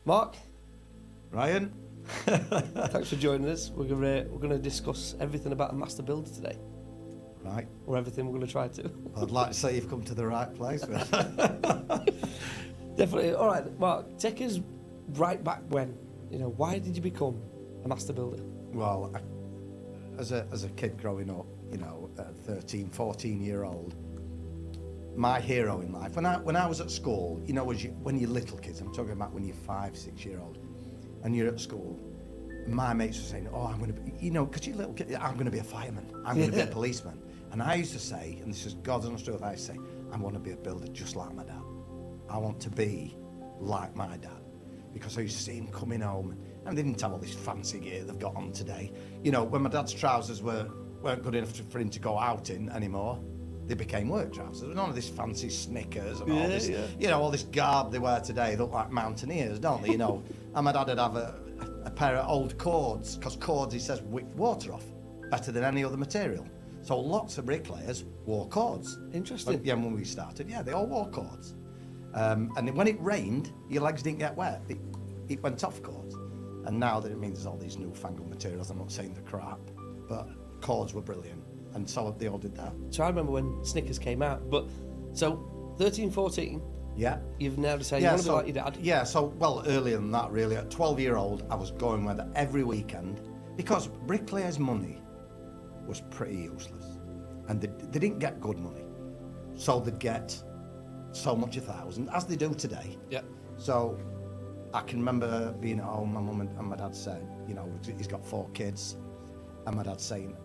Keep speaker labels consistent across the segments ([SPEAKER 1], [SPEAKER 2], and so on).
[SPEAKER 1] Mark,
[SPEAKER 2] Ryan?
[SPEAKER 1] thanks for joining us. We're gonna discuss everything about a master builder today,
[SPEAKER 2] Right.
[SPEAKER 1] or everything we're gonna try to.
[SPEAKER 2] I'd like to say you've come to the right place.
[SPEAKER 1] Definitely. All right, Mark, take us right back when. Why did you become a master builder?
[SPEAKER 2] Well, as a kid growing up, at 13, 14-year-old, my hero in life, when I was at school, when you're little kids, I'm talking about when you're 5, 6-year-old, and you're at school, my mates were saying, oh, I'm going to be, because you're little kid, I'm going to be a fireman, I'm going to be a policeman. And I used to say, and this is God's honest truth, I used to say, I want to be a builder just like my dad. I want to be like my dad. Because I used to see him coming home, and they didn't have all this fancy gear they've got on today. When my dad's trousers weren't good enough for him to go out in anymore, they became work trousers. None of this fancy Snickers and all this, all this garb they wear today. They look like mountaineers, don't they? And my dad would have a pair of old cords, because cords, he says, wick water off better than any other material. So lots of bricklayers wore cords.
[SPEAKER 1] Interesting.
[SPEAKER 2] When we started, they all wore cords. And when it rained, your legs didn't get wet. It went off cords. And now that it means there's all these newfangled materials, I'm not saying they're crap, but cords were brilliant. And so they all did that.
[SPEAKER 1] So I remember when Snickers came out, but so 13, 14,
[SPEAKER 2] Yeah.
[SPEAKER 1] you've now decided you want to be like your dad.
[SPEAKER 2] Yeah, so, earlier than that, really. At 12-year-old, I was going with it every weekend, because bricklayers' money was pretty useless. And they didn't get good money. So they'd get so much 1,000, as they do today.
[SPEAKER 1] Yeah.
[SPEAKER 2] So I can remember being at home, my mum and my dad said, he's got 4 kids, and my dad saying,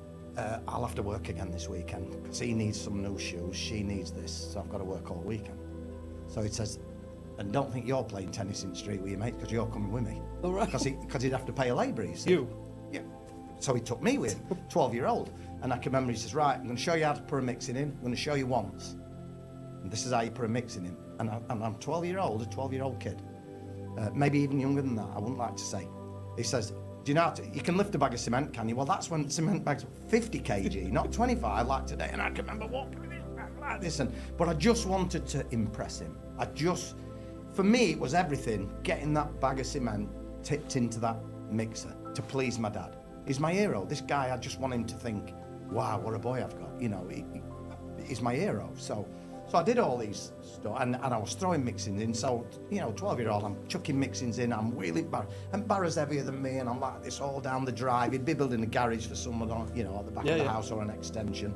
[SPEAKER 2] I'll have to work again this weekend, because he needs some new shoes, she needs this, so I've got to work all weekend. So he says, and don't think you're playing tennis in the street with your mate, because you're coming with me.
[SPEAKER 1] All right.
[SPEAKER 2] Because he'd have to pay a labourer, you see.
[SPEAKER 1] You?
[SPEAKER 2] Yeah. So he took me with him, 12-year-old. And I can remember he says, right, I'm going to show you how to put a mixing in. I'm going to show you once. And this is how you put a mixing in. And I'm 12-year-old, a 12-year-old kid. Maybe even younger than that, I wouldn't like to say. He says, do you know how to, you can lift a bag of cement, can you? Well, that's when cement bags were 50 kg, not 25 like today. And I can remember walking with this bag like this. But I just wanted to impress him. For me, it was everything, getting that bag of cement tipped into that mixer to please my dad. He's my hero. This guy, I just want him to think, wow, what a boy I've got. He's my hero. So I did all these stuff, and I was throwing mixings in. So, 12-year-old, I'm chucking mixings in, I'm wheeling Barra. And Barra's heavier than me, and I'm like this all down the drive. He'd be building a garage for someone on, at the back of the house, or an extension.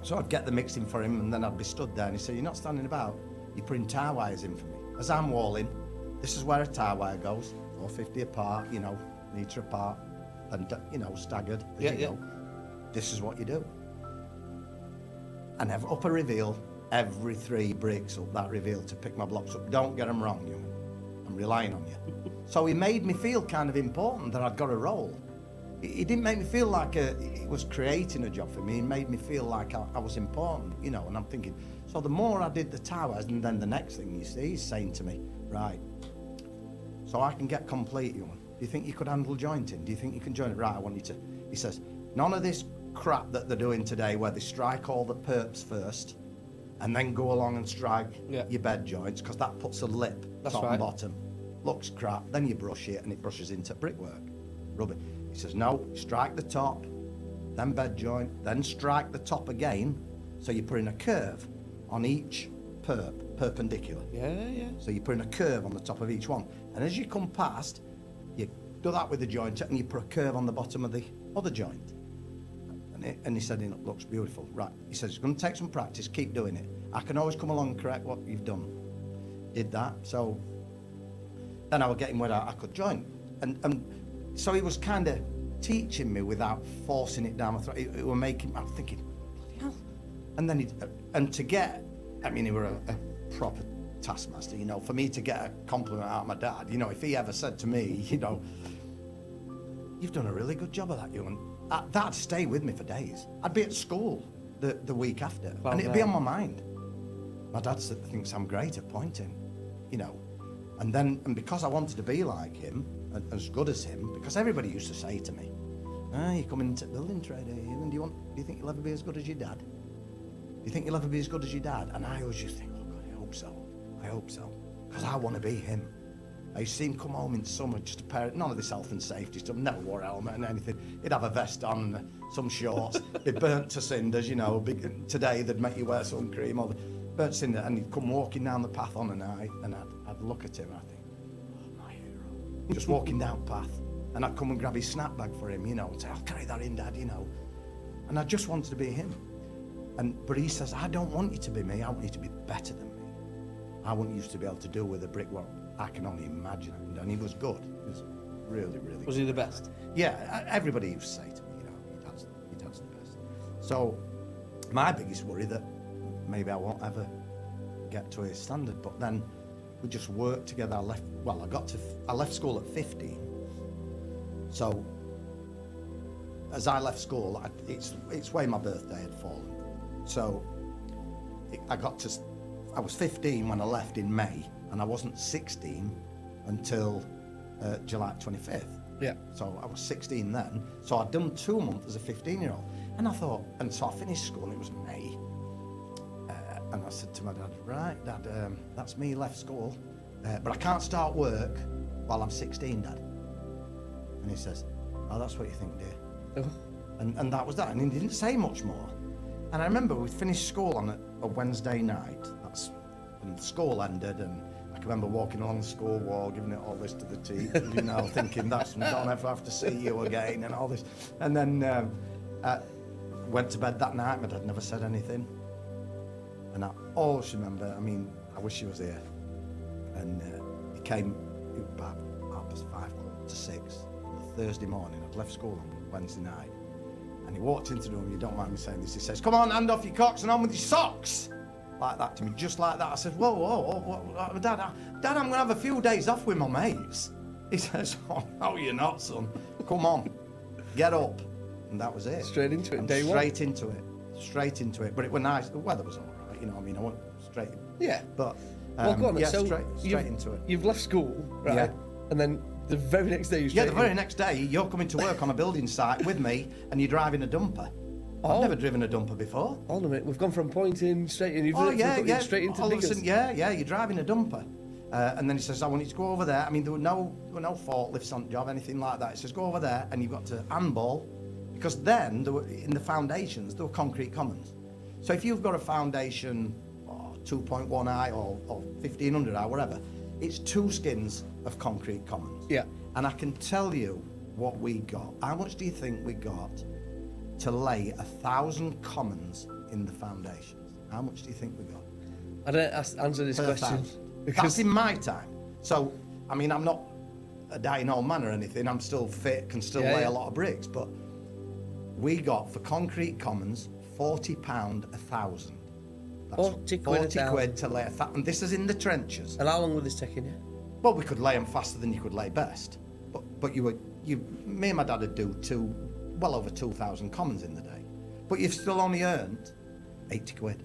[SPEAKER 2] So I'd get the mixing for him, and then I'd be stood there, and he'd say, you're not standing about, you're putting tie wires in for me. As I'm walling, this is where a tie wire goes, 450 apart, metre apart, and, staggered, as you know. This is what you do. And have up a reveal every 3 bricks up that reveal to pick my blocks up. Don't get them wrong, I'm relying on you. So he made me feel kind of important, that I'd got a role. He didn't make me feel like he was creating a job for me. He made me feel like I was important, and I'm thinking, so the more I did the towers, and then the next thing you see, he's saying to me, right, so I can get complete, do you think you could handle jointing? Do you think you can join it? Right, I want you to. He says, none of this crap that they're doing today, where they strike all the perps first and then go along and strike your bed joints, because that puts a lip, top and bottom. Looks crap, then you brush it and it brushes into brickwork. Rub it. He says, no, strike the top, then bed joint, then strike the top again, so you're putting a curve on each perpendicular.
[SPEAKER 1] Yeah.
[SPEAKER 2] So you're putting a curve on the top of each one. And as you come past, you do that with the jointer, and you put a curve on the bottom of the other joint. And he said, it looks beautiful. Right, he says, it's going to take some practice, keep doing it. I can always come along and correct what you've done. Did that, so then I was getting where I could join. And so he was kind of teaching me without forcing it down my throat. It was making, I'm thinking, bloody hell. And then he were a proper taskmaster, for me to get a compliment out of my dad, if he ever said to me, you've done a really good job of that, and that'd stay with me for days. I'd be at school the week after, and it'd be on my mind. My dad thinks I'm great at pointing, and because I wanted to be like him, and as good as him, because everybody used to say to me, you're coming into building trade, are you? And do you think you'll ever be as good as your dad? Do you think you'll ever be as good as your dad? And I always just think, oh God, I hope so, because I want to be him. I used to see him come home in summer, just a pair, none of this health and safety stuff, never wore a helmet and anything. He'd have a vest on and some shorts. They'd burnt to cinders, you know. Today they'd make you wear sun cream or burnt cinder, and he'd come walking down the path on a night, and I'd look at him and I'd think, oh, my hero. Just walking down path, and I'd come and grab his snap bag for him, you know, and say, I'll carry that in, Dad, you know. And I just wanted to be him. But he says, I don't want you to be me, I want you to be better than me. I want you to be able to do with a brick what I can only imagine. And he was good. He was really, really good.
[SPEAKER 1] Was he the best?
[SPEAKER 2] Yeah, everybody used to say to me, you know, your dad's the best. So my biggest worry that maybe I won't ever get to his standard, but then we just worked together. I left school at 15. So as I left school, it's where my birthday had fallen. So I was 15 when I left in May, and I wasn't 16 until July 25th.
[SPEAKER 1] Yeah.
[SPEAKER 2] So I was 16 then. So I'd done 2 months as a 15-year-old. And I thought, and so I finished school, and it was May. And I said to my dad, right, Dad, that's me, left school. But I can't start work while I'm 16, Dad. And he says, oh, that's what you think, dear.
[SPEAKER 1] Oh.
[SPEAKER 2] And that was that. And he didn't say much more. And I remember we finished school on a Wednesday night. And school ended, and I can remember walking along the school wall, giving it all this to the teacher, you know, thinking don't ever have to see you again and all this. And then went to bed that night. My dad never said anything. And I always remember, I mean, I wish he was here. And he came about 5:05 on a Thursday morning. I'd left school on Wednesday night. And he walked into the room, you don't mind me saying this, he says, come on, hand off your cocks and on with your socks. Like that to me, just like that. I said, whoa, Dad, I'm going to have a few days off with my mates. He says, oh, no, you're not, son. Come on, get up. And that was it.
[SPEAKER 1] Straight into it,
[SPEAKER 2] and
[SPEAKER 1] day one.
[SPEAKER 2] Straight into it. But it was nice. The weather was all right, you know what I mean? I went straight.
[SPEAKER 1] Yeah.
[SPEAKER 2] But,
[SPEAKER 1] well, go on,
[SPEAKER 2] yeah,
[SPEAKER 1] so
[SPEAKER 2] straight into it.
[SPEAKER 1] You've left school, right?
[SPEAKER 2] Yeah.
[SPEAKER 1] And then the very next day
[SPEAKER 2] next day, you're coming to work on a building site with me, and you're driving a dumper. I've never driven a dumper before.
[SPEAKER 1] Hold on a minute, we've gone from pointing straight in. You've straight into
[SPEAKER 2] all
[SPEAKER 1] diggers.
[SPEAKER 2] of a sudden, you're driving a dumper. And then he says, I want you to go over there. I mean, there were no forklifts on the job, anything like that. He says, go over there, and you've got to handball. Because then, in the foundations, there were concrete commons. So if you've got a foundation, 2.1i or 1500i, whatever, it's 2 skins of concrete commons.
[SPEAKER 1] Yeah.
[SPEAKER 2] And I can tell you what we got. How much do you think we got to lay 1,000 commons in the foundations? How much do you think we got?
[SPEAKER 1] I don't answer this question.
[SPEAKER 2] That's in my time. So, I mean, I'm not a dying old man or anything. I'm still fit, can still lay a lot of bricks. But we got, for concrete commons, £40 1,000. That's
[SPEAKER 1] 40 quid,
[SPEAKER 2] 40 quid to lay 1,000. And this is in the trenches.
[SPEAKER 1] And how long was this taking you?
[SPEAKER 2] Well, we could lay them faster than you could lay best. But me and my dad would do well over 2,000 commons in the day. But you've still only earned 80 quid.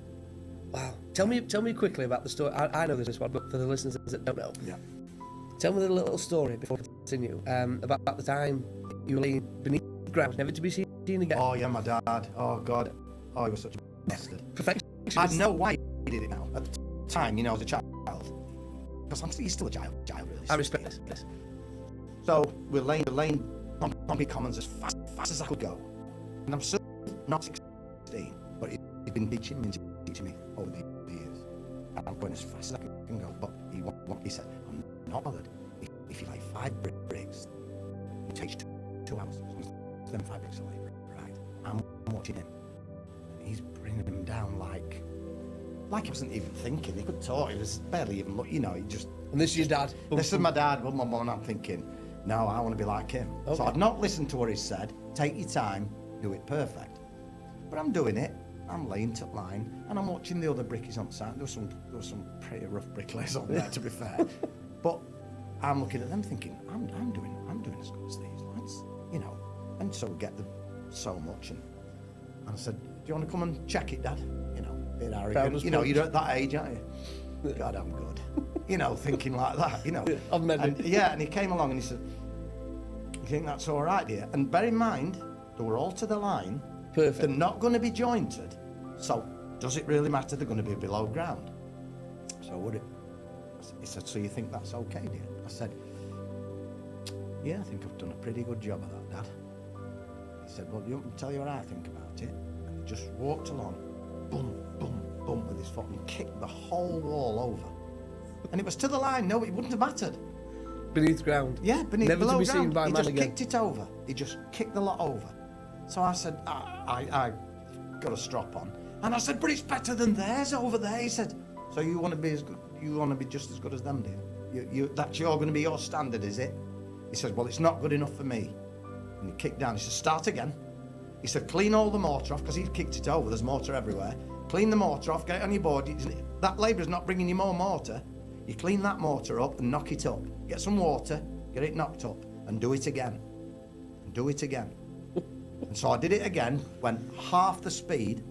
[SPEAKER 1] Wow. Tell me quickly about the story. I know this one, but for the listeners that don't know.
[SPEAKER 2] Yeah.
[SPEAKER 1] Tell me the little story before we continue about the time you were laying beneath the ground, never to be seen again.
[SPEAKER 2] Oh, yeah, my dad. Oh, God. Oh, he was such a bastard.
[SPEAKER 1] Perfectionist.
[SPEAKER 2] I know why he did it now. At the time, you know, as a child. Because he's still a child really.
[SPEAKER 1] I respect this. Yes.
[SPEAKER 2] So we're laying concrete commons as fast as I could go. And I'm still not 16, but he's been teaching me over the years. And I'm going as fast as I can go. But he said, I'm not bothered. If you lay 5 bricks, it takes 2 hours. So then 5 bricks are laid, right? I'm watching him. And he's bringing him down like he wasn't even thinking. He could talk. He was barely even look. You know, he just.
[SPEAKER 1] And this is your dad.
[SPEAKER 2] This is my dad. Well, my mum. And I'm thinking, no, I want to be like him. Okay. So I'd not listened to what he said. Take your time, do it perfect. But I'm doing it. I'm laying to line, and I'm watching the other brickies on site. There was some pretty rough bricklayers on there, to be fair. But I'm looking at them, thinking, I'm doing as good as these lads, you know. And so we get so much, and I said, do you want to come and check it, Dad? You know, a bit arrogant. You know, you're at that age, aren't you? God, I'm good. You know, thinking like that, you know.
[SPEAKER 1] I've met him.
[SPEAKER 2] And he came along and he said, you think that's all right, dear? And bear in mind, they were all to the line.
[SPEAKER 1] Perfect.
[SPEAKER 2] They're not going to be jointed. So, does it really matter? They're going to be below ground. So, would it? He said, so you think that's okay, dear? I said, yeah, I think I've done a pretty good job of that, Dad. He said, well, you want me to tell you what I think about it? And he just walked along, boom, boom, boom, with his foot and kicked the whole wall over. And it was to the line. No, it wouldn't have mattered.
[SPEAKER 1] Beneath ground.
[SPEAKER 2] Yeah, below
[SPEAKER 1] Never to be
[SPEAKER 2] ground.
[SPEAKER 1] seen by
[SPEAKER 2] He
[SPEAKER 1] man
[SPEAKER 2] just
[SPEAKER 1] again.
[SPEAKER 2] kicked it over. He just kicked the lot over. So I said, I got a strop on. And I said, but it's better than theirs over there. He said, so you want to be as good, you want to be just as good as them, do you? That's going to be your standard, is it? He said, well, it's not good enough for me. And he kicked down. He said, start again. He said, clean all the mortar off, because he'd kicked it over. There's mortar everywhere. Clean the mortar off, get it on your board. That labourer's not bringing you more mortar. You clean that mortar up and knock it up. Get some water, get it knocked up, and do it again. And do it again. And so I did it again, went half the speed,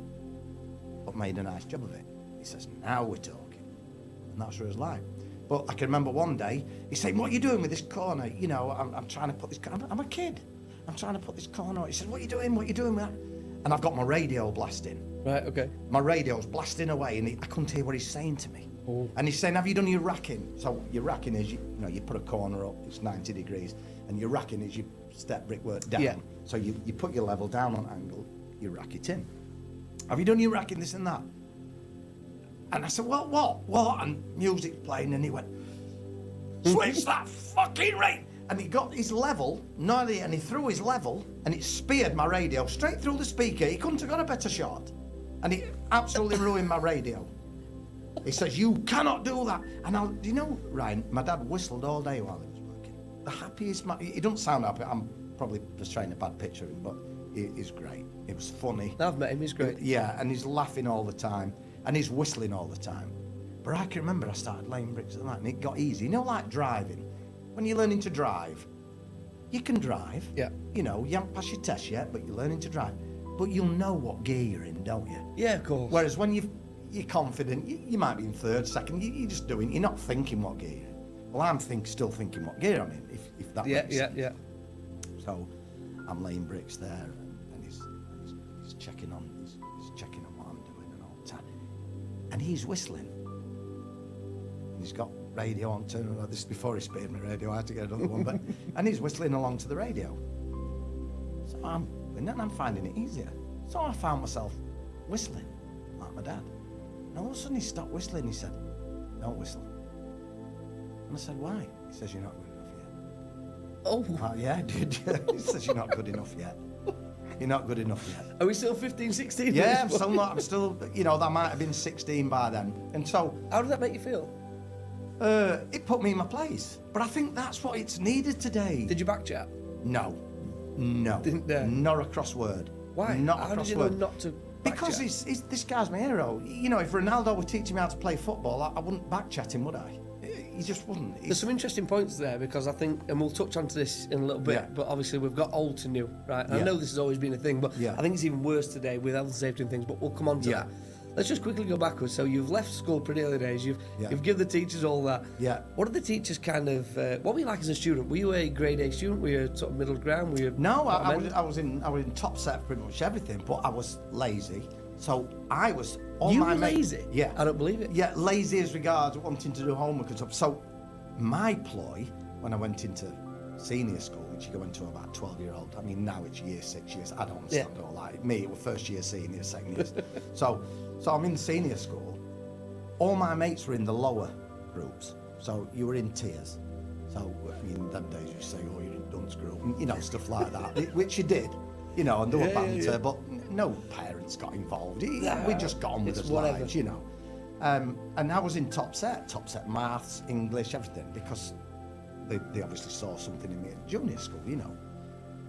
[SPEAKER 2] but made a nice job of it. He says, now we're talking. And that's what it was like. But I can remember one day, he's saying, what are you doing with this corner? You know, I'm trying to put this, I'm a kid. I'm trying to put this corner on. He said, what are you doing? What are you doing with that? And I've got my radio blasting.
[SPEAKER 1] Right, okay.
[SPEAKER 2] My radio's blasting away, and I couldn't hear what he's saying to me. Oh. And he's saying, have you done your racking? So your racking is, you put a corner up, it's 90 degrees, and your racking is you step brickwork down. Yeah. So you put your level down on angle, you rack it in. Have you done your racking, this and that? And I said, what? And music playing, and he went, switch that fucking rate! And he got his level, and he threw his level, and it speared my radio straight through the speaker. He couldn't have got a better shot. And he absolutely ruined my radio. He says, you cannot do that. And do you know, Ryan, my dad whistled all day while he was working. The happiest man. He doesn't sound happy. I'm probably portraying a bad picture of him, but he's great. It was funny.
[SPEAKER 1] I've met him, he's great.
[SPEAKER 2] Yeah, and he's laughing all the time, and he's whistling all the time. But I can remember I started laying bricks at the night, and it got easy. You know, like driving. When you're learning to drive, you can drive.
[SPEAKER 1] Yeah.
[SPEAKER 2] You know, you haven't passed your test yet, but you're learning to drive. But you'll know what gear you're in, don't you?
[SPEAKER 1] Yeah, of course.
[SPEAKER 2] Whereas when you're confident, you might be in third, second, you're just doing, you're not thinking what gear you're in. Well, I'm still thinking what gear I'm in, if that makes sense. Yeah. So I'm laying bricks there, and he's checking on what I'm doing and all the time. And he's whistling. And he's got radio on, turning on. This is before he spared me radio, I had to get another one, but and he's whistling along to the radio. So I'm finding it easier. So I found myself whistling like my dad. And all of a sudden he stopped whistling. He said, don't whistle. And I said, why? He says, you're not good enough yet.
[SPEAKER 1] Oh.
[SPEAKER 2] Yeah, dude. He says, you're not good enough yet. You're not good enough yet.
[SPEAKER 1] Are we still 15, 16?
[SPEAKER 2] Yeah, I'm still, that might have been 16 by then. And so...
[SPEAKER 1] How did that make you feel?
[SPEAKER 2] It put me in my place. But I think that's what it's needed today.
[SPEAKER 1] Did you backchat?
[SPEAKER 2] No.
[SPEAKER 1] Didn't dare?
[SPEAKER 2] Not a cross word.
[SPEAKER 1] Why?
[SPEAKER 2] Not
[SPEAKER 1] How
[SPEAKER 2] a cross
[SPEAKER 1] did you
[SPEAKER 2] word.
[SPEAKER 1] know not to backchat?
[SPEAKER 2] Because this guy's my hero. You know, if Ronaldo were teaching me how to play football, I wouldn't backchat him, would I? He just wouldn't.
[SPEAKER 1] There's some interesting points there, because I think, and we'll touch onto this in a little bit,
[SPEAKER 2] Yeah.
[SPEAKER 1] but obviously we've got old to new, right? And I
[SPEAKER 2] Yeah.
[SPEAKER 1] know this has always been a thing, but
[SPEAKER 2] Yeah.
[SPEAKER 1] I think it's even worse today with health and safety and things, but we'll come on to
[SPEAKER 2] Yeah.
[SPEAKER 1] that. Let's just quickly go backwards. So you've left school pretty early days, you've given the teachers all that.
[SPEAKER 2] Yeah.
[SPEAKER 1] What are the teachers kind of, what were you like as a student? Were you a grade A student? Were you sort of middle ground? Were you
[SPEAKER 2] No, I was in top set for pretty much everything, but I was lazy. So I was...
[SPEAKER 1] You were lazy?
[SPEAKER 2] Yeah.
[SPEAKER 1] I don't believe it.
[SPEAKER 2] Yeah, lazy as regards wanting to do homework and stuff. So my ploy, when I went into senior school, which you go into about 12-year-old, I mean, now it's year 6 years, I don't understand it all. Like me, it was first year senior, second year. So I'm in senior school. All my mates were in the lower groups. So you were in tiers. So, I mean, them days you say, oh, you're in Dunce group, and, stuff like that, which you did, and there were banter, but no parents got involved. We just got on with his lives, And I was in top set maths, English, everything, because they obviously saw something in me at junior school,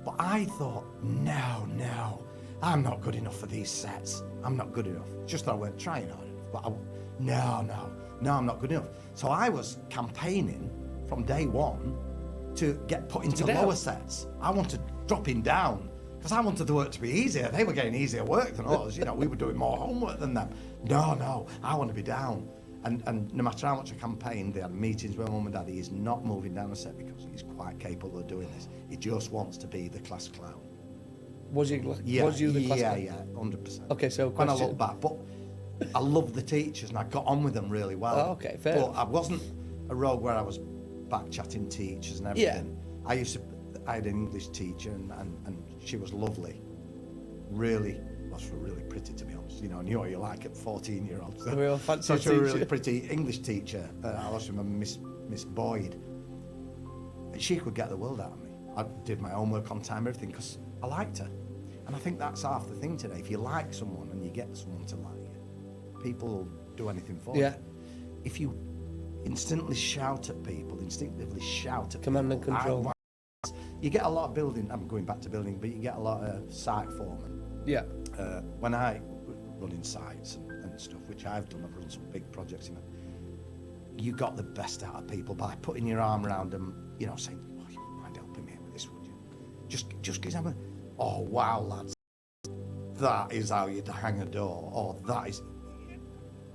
[SPEAKER 2] But I thought, no, I'm not good enough for these sets. I'm not good enough. Just that I weren't trying hard enough. But no, I'm not good enough. So I was campaigning from day one to get put into lower sets. I wanted dropping down because I wanted the work to be easier. They were getting easier work than us. We were doing more homework than them. No, I want to be down. And no matter how much I campaigned, they had meetings with Mum and Dad. He is not moving down a set because he's quite capable of doing this. He just wants to be the class clown.
[SPEAKER 1] Was you the class clown?
[SPEAKER 2] Yeah, 100%.
[SPEAKER 1] Okay, so
[SPEAKER 2] when I look back, but I loved the teachers and I got on with them really well.
[SPEAKER 1] Oh, okay, fair.
[SPEAKER 2] But I wasn't a rogue where I was back chatting teachers and everything. I had an English teacher, and she was lovely. Really, was really pretty, to be honest. You know, knew what you like at 14-year-old. So,
[SPEAKER 1] We all fancy
[SPEAKER 2] such
[SPEAKER 1] a
[SPEAKER 2] a really
[SPEAKER 1] teacher.
[SPEAKER 2] pretty English teacher. I also remember Miss Boyd. And she could get the world out of me. I did my homework on time, everything, because I liked her. And I think that's half the thing today. If you like someone and you get someone to like you, people will do anything for
[SPEAKER 1] Yeah.
[SPEAKER 2] you. If you instinctively shout at people,
[SPEAKER 1] Command and control.
[SPEAKER 2] You get a lot of building. I'm going back to building, but you get a lot of site foremen.
[SPEAKER 1] Yeah.
[SPEAKER 2] When I run in sites and stuff, which I've done, I've run some big projects. You got the best out of people by putting your arm around them. You know, saying, "Oh, you mind helping me with this, would you?" Just because I'm oh wow, lads, that is how you hang a door, or that is.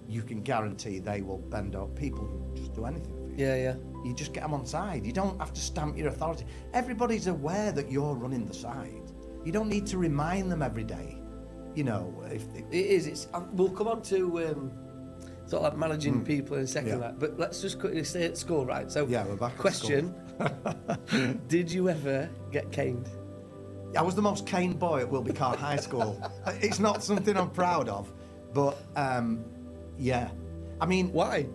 [SPEAKER 2] You can guarantee they will bend up. People will just do anything for you.
[SPEAKER 1] Yeah, yeah.
[SPEAKER 2] You just get them on side. You don't have to stamp your authority. Everybody's aware that you're running the site. You don't need to remind them every day. You know, if
[SPEAKER 1] It is. It's. We'll come on to sort of like managing people in a second.
[SPEAKER 2] Yeah.
[SPEAKER 1] Like, but let's just quickly stay at school, right? So,
[SPEAKER 2] Yeah, we're back at
[SPEAKER 1] question: did you ever get caned?
[SPEAKER 2] I was the most caned boy at Wilby Carr High School. It's not something I'm proud of, but yeah. I mean,
[SPEAKER 1] Why?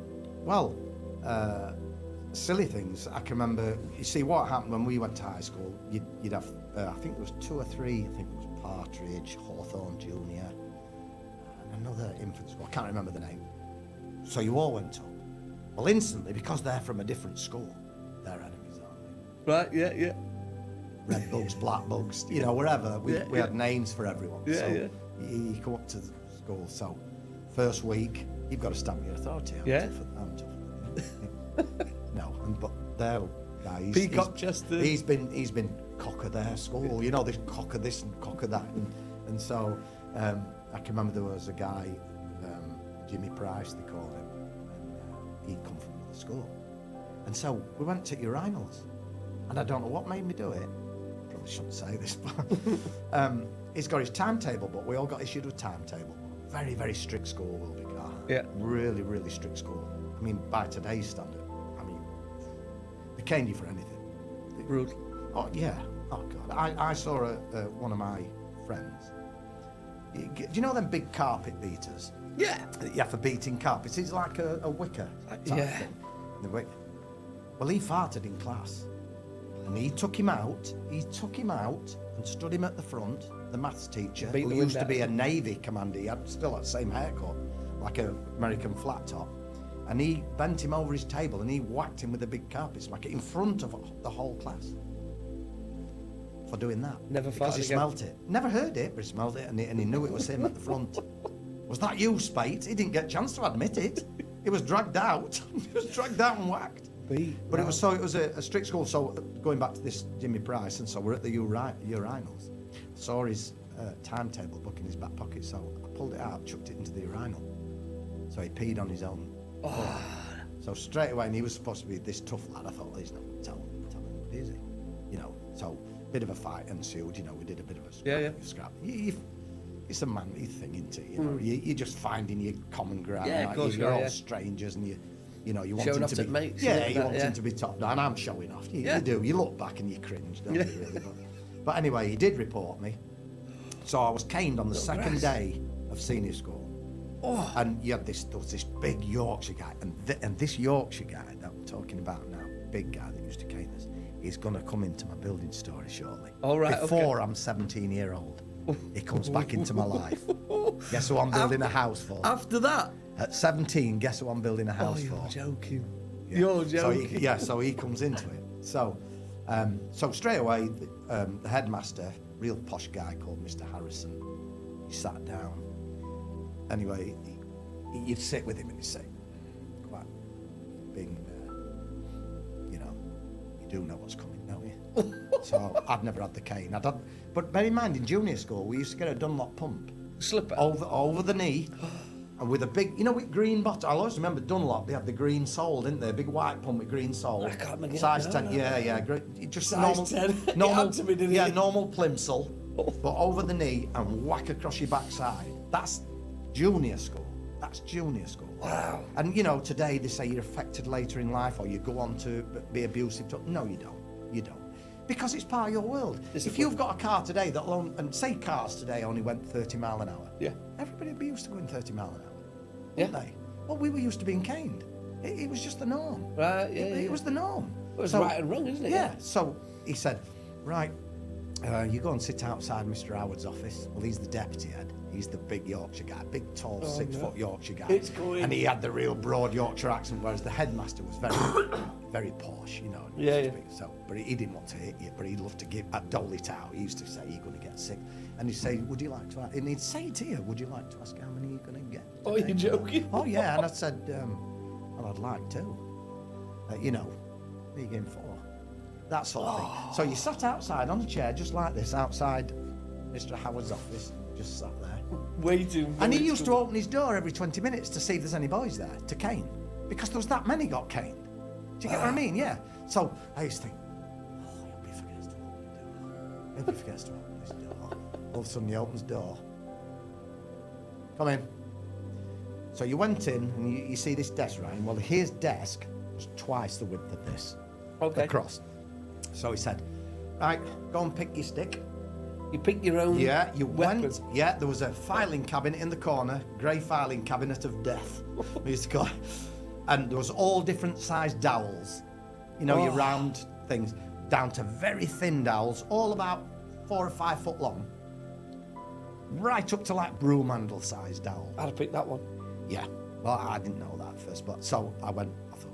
[SPEAKER 2] well, silly things. I can remember. You see, what happened when we went to high school? You'd have, I think there was 2 or 3. I think it was Partridge, Hawthorne Junior, and another infant school. I can't remember the name. So you all went up. Well, instantly, because they're from a different school, they're enemies, aren't they?
[SPEAKER 1] Right? Yeah, yeah.
[SPEAKER 2] Red bugs, black bugs, you know, wherever. We had names for everyone.
[SPEAKER 1] Yeah,
[SPEAKER 2] so
[SPEAKER 1] yeah.
[SPEAKER 2] you come up to the school. So first week, you've got to stamp your authority.
[SPEAKER 1] Yeah.
[SPEAKER 2] I'm tougher than you. No, but they're guys.
[SPEAKER 1] Peacock Chester.
[SPEAKER 2] He's been cock of their school. You know, this cock of this and cock of that, and so I can remember there was a guy, Jimmy Price, they called him, and he'd come from another school, and so we went to urinals, and I don't know what made me do it. Probably shouldn't say this, but he's got his timetable, but we all got issued a timetable. Very, very strict school, Wilby Carr.
[SPEAKER 1] Yeah.
[SPEAKER 2] Really, really strict school. I mean, by today's standard, I mean, they caned you for anything.
[SPEAKER 1] Rude.
[SPEAKER 2] Oh yeah. Oh God. I saw one of my friends. Do you know them big carpet beaters?
[SPEAKER 1] Yeah.
[SPEAKER 2] Yeah, for beating carpets. It's like a wicker type
[SPEAKER 1] Yeah.
[SPEAKER 2] thing. The wick. Well, he farted in class, and he took him out. He took him out and stood him at the front. The maths teacher,
[SPEAKER 1] Beat
[SPEAKER 2] who
[SPEAKER 1] the
[SPEAKER 2] used
[SPEAKER 1] wind
[SPEAKER 2] to be
[SPEAKER 1] out.
[SPEAKER 2] a Navy commander, he had still that same haircut, like an American flat top. And he bent him over his table and he whacked him with a big carpet smacker in front of the whole class for doing that.
[SPEAKER 1] Never
[SPEAKER 2] because he
[SPEAKER 1] farted again.
[SPEAKER 2] smelt it. Never heard it, but he smelled it, and he knew it was him at the front. Was that you, Spate? He didn't get a chance to admit it. He was dragged out. He was dragged out and whacked. But it was a strict school. So going back to this Jimmy Price, and so we're at the urinals. Saw his timetable book in his back pocket, so I pulled it out, chucked it into the urinal. So he peed on his own.
[SPEAKER 1] Oh.
[SPEAKER 2] So straight away, and he was supposed to be this tough lad. I thought, well, he's not going to tell anybody, is he? You know. So bit of a fight ensued. You know, we did a bit of a scrap. It's a manly thing, isn't it? You know, you're just finding your common ground.
[SPEAKER 1] Yeah, of course
[SPEAKER 2] you're all
[SPEAKER 1] yeah.
[SPEAKER 2] strangers, and you know, you want
[SPEAKER 1] Showing
[SPEAKER 2] him
[SPEAKER 1] off
[SPEAKER 2] to
[SPEAKER 1] to
[SPEAKER 2] be
[SPEAKER 1] mates,
[SPEAKER 2] yeah,
[SPEAKER 1] you
[SPEAKER 2] you
[SPEAKER 1] know,
[SPEAKER 2] want
[SPEAKER 1] yeah.
[SPEAKER 2] him to be top down. I'm showing off. You do. You look back and you cringe, don't
[SPEAKER 1] Yeah.
[SPEAKER 2] you? Really? But anyway, he did report me. So I was caned on the second day of senior school.
[SPEAKER 1] Oh.
[SPEAKER 2] And you had there was this big Yorkshire guy, and this Yorkshire guy that I'm talking about now, big guy that used to cane us, is going to come into my building story shortly.
[SPEAKER 1] All right,
[SPEAKER 2] Before I'm 17-year-old, he comes back into my life. Guess who I'm building a house for?
[SPEAKER 1] After that?
[SPEAKER 2] At 17, guess who I'm building a house
[SPEAKER 1] You're
[SPEAKER 2] for?
[SPEAKER 1] joking.
[SPEAKER 2] Yeah.
[SPEAKER 1] You're joking.
[SPEAKER 2] So he comes into it. So straight away, the headmaster, real posh guy called Mr. Harrison, he sat down. Anyway, you'd sit with him and he'd say, quite being, you know, you do know what's coming, don't you? So I'd never had the cane. But bear in mind, in junior school, we used to get a Dunlop pump.
[SPEAKER 1] Slipper.
[SPEAKER 2] Over the knee. And with a big, you know, with green bottom. I always remember Dunlop. They had the green sole, didn't they? A big white pump with green sole.
[SPEAKER 1] I can't remember.
[SPEAKER 2] Size
[SPEAKER 1] No,
[SPEAKER 2] 10.
[SPEAKER 1] no.
[SPEAKER 2] Yeah. Great. Just
[SPEAKER 1] Size
[SPEAKER 2] normal.
[SPEAKER 1] 10. It
[SPEAKER 2] Normal.
[SPEAKER 1] had to be, didn't
[SPEAKER 2] yeah,
[SPEAKER 1] it?
[SPEAKER 2] normal plimsoll, but over the knee and whack across your backside. That's junior school. That's junior school.
[SPEAKER 1] Wow.
[SPEAKER 2] And you know, today they say you're affected later in life, or you go on to be abusive. No, you don't. You don't. Because it's part of your world.
[SPEAKER 1] Discipline.
[SPEAKER 2] If you've got a car today that alone, and say cars today only went 30 mile an hour,
[SPEAKER 1] Yeah.
[SPEAKER 2] everybody would be used to going 30 mile an hour,
[SPEAKER 1] Yeah.
[SPEAKER 2] wouldn't they? Well, we were used to being caned. It was just the norm.
[SPEAKER 1] Right, yeah,
[SPEAKER 2] It
[SPEAKER 1] yeah.
[SPEAKER 2] was the norm.
[SPEAKER 1] Well, it's right and wrong, isn't it?
[SPEAKER 2] Yeah. So he said, right, you go and sit outside Mr. Howard's office. Well, he's the deputy head. He's the big Yorkshire guy, big, tall, 6-foot Yorkshire guy.
[SPEAKER 1] It's going.
[SPEAKER 2] And he had the real broad Yorkshire accent, whereas the headmaster was very, very posh, you know. and
[SPEAKER 1] Yeah,
[SPEAKER 2] used to
[SPEAKER 1] yeah.
[SPEAKER 2] be- So, but he didn't want to hit you, but he loved to dole it out. He used to say, "You're going to get sick," and he'd say, "Would you like to?" And he'd say to you, "Would you like to ask how many you're going to get?"
[SPEAKER 1] Oh,
[SPEAKER 2] today?"
[SPEAKER 1] you're joking?
[SPEAKER 2] Oh yeah, and I said, "Well, I'd like to." You know, what are you going for? That sort of thing. So you sat outside on a chair just like this, outside Mr. Howard's office, just sat there.
[SPEAKER 1] Waiting.
[SPEAKER 2] And he used to open his door every 20 minutes to see if there's any boys there to cane. Because there was that many got caned. Do you get what I mean? Yeah. So I used to think, oh, I hope he forgets to open the door. I hope he forgets to open this door. All of a sudden he opens the door. Come in. So you went in and you see this desk, right? Well, his desk was twice the width of this.
[SPEAKER 1] Okay.
[SPEAKER 2] Across. So he said, right, go and pick your stick.
[SPEAKER 1] You pick your own.
[SPEAKER 2] Yeah, you
[SPEAKER 1] weapon.
[SPEAKER 2] went. Yeah, there was a filing cabinet in the corner, grey filing cabinet of death. We used to call it. And there was all different sized dowels. You know, your round things, down to very thin dowels, all about 4 or 5 foot long. Right up to like broom handle sized dowel.
[SPEAKER 1] I'd have picked that one.
[SPEAKER 2] Yeah. Well, I didn't know that at first, but so I went. I thought,